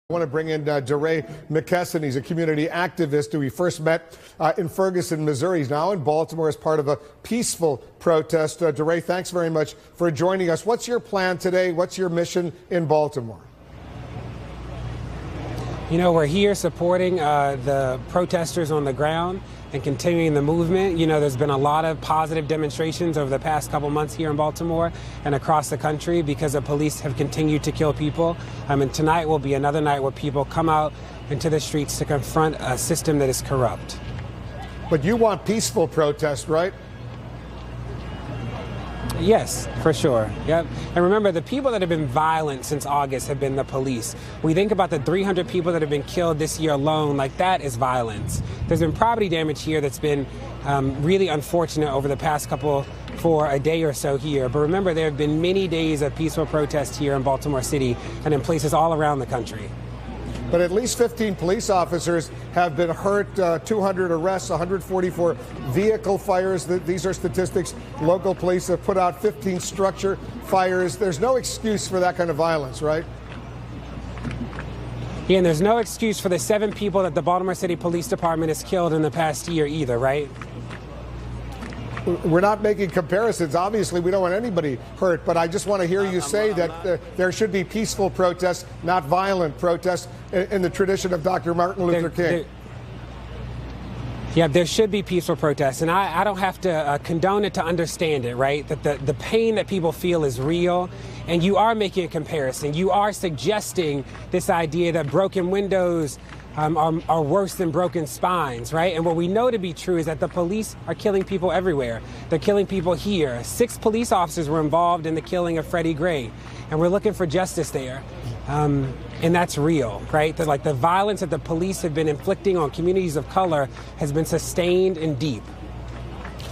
I want to bring in Deray McKesson. He's a community activist who we first met in Ferguson, Missouri. He's now in Baltimore as part of a peaceful protest. Deray, thanks very much for joining us. What's your plan today? What's your mission in Baltimore? You know, we're here supporting the protesters on the ground and continuing the movement. You know, there's been a lot of positive demonstrations over the past couple months here in Baltimore and across the country because the police have continued to kill people. And tonight will be another night where people come out into the streets to confront a system that is corrupt. But you want peaceful protest, right? Yes, for sure. Yep. And remember, the people that have been violent since August have been the police. We think about the 300 people that have been killed this year alone, like that is violence. There's been property damage here that's been really unfortunate over the past couple for a day or so here. But remember, there have been many days of peaceful protest here in Baltimore City and in places all around the country. But at least 15 police officers have been hurt, 200 arrests, 144 vehicle fires. These are statistics. Local police have put out 15 structure fires. There's no excuse for that kind of violence, right? Yeah, and there's no excuse for the 7 people that the Baltimore City Police Department has killed in the past year either, right? We're not making comparisons. Obviously, we don't want anybody hurt, but I just want to hear you say that there should be peaceful protests, not violent protests, in the tradition of Dr. Martin Luther King. Yeah, there should be peaceful protests, and I don't have to condone it to understand it, right? That the pain that people feel is real, and you are making a comparison. You are suggesting this idea that broken windows are worse than broken spines, right? And what we know to be true is that the police are killing people everywhere. They're killing people here. 6 police officers were involved in the killing of Freddie Gray, and we're looking for justice there. And that's real, right? That, like, the violence that the police have been inflicting on communities of color has been sustained and deep.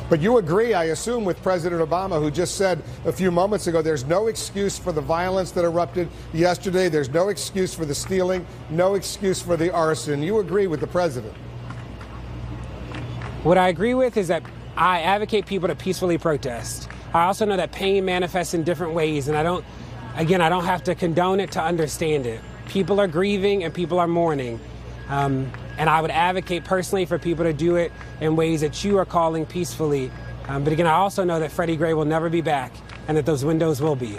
But you agree, I assume, with President Obama, who just said a few moments ago, there's no excuse for the violence that erupted yesterday. There's no excuse for the stealing, no excuse for the arson. You agree with the president? What I agree with is that I advocate people to peacefully protest. I also know that pain manifests in different ways, and I don't have to condone it to understand it. People are grieving and people are mourning. And I would advocate personally for people to do it in ways that you are calling peacefully. But again, I also know that Freddie Gray will never be back and that those windows will be.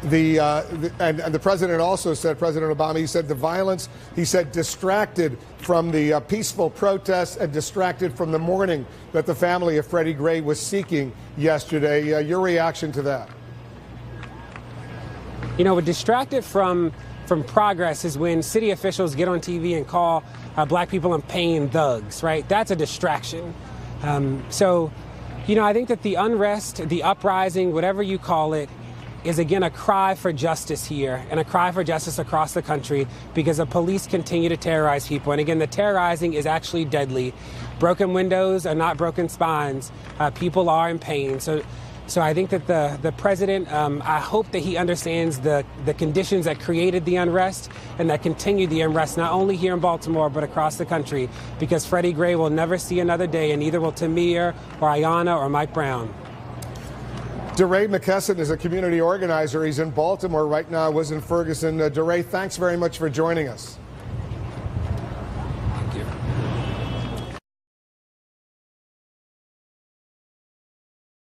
And the president also said, President Obama, he said the violence, he said, distracted from the peaceful protests and distracted from the mourning that the family of Freddie Gray was seeking yesterday. Your reaction to that? You know, we're distracted from progress is when city officials get on TV and call black people in pain thugs, right? That's a distraction. So, you know, I think that the unrest, the uprising, whatever you call it, is again a cry for justice here and a cry for justice across the country because the police continue to terrorize people. And again, the terrorizing is actually deadly. Broken windows are not broken spines. People are in pain. So I think that the president, I hope that he understands the conditions that created the unrest and that continue the unrest, not only here in Baltimore, but across the country, because Freddie Gray will never see another day, and neither will Tamir or Ayanna or Mike Brown. Deray McKesson is a community organizer. He's in Baltimore right now, was in Ferguson. Deray, thanks very much for joining us.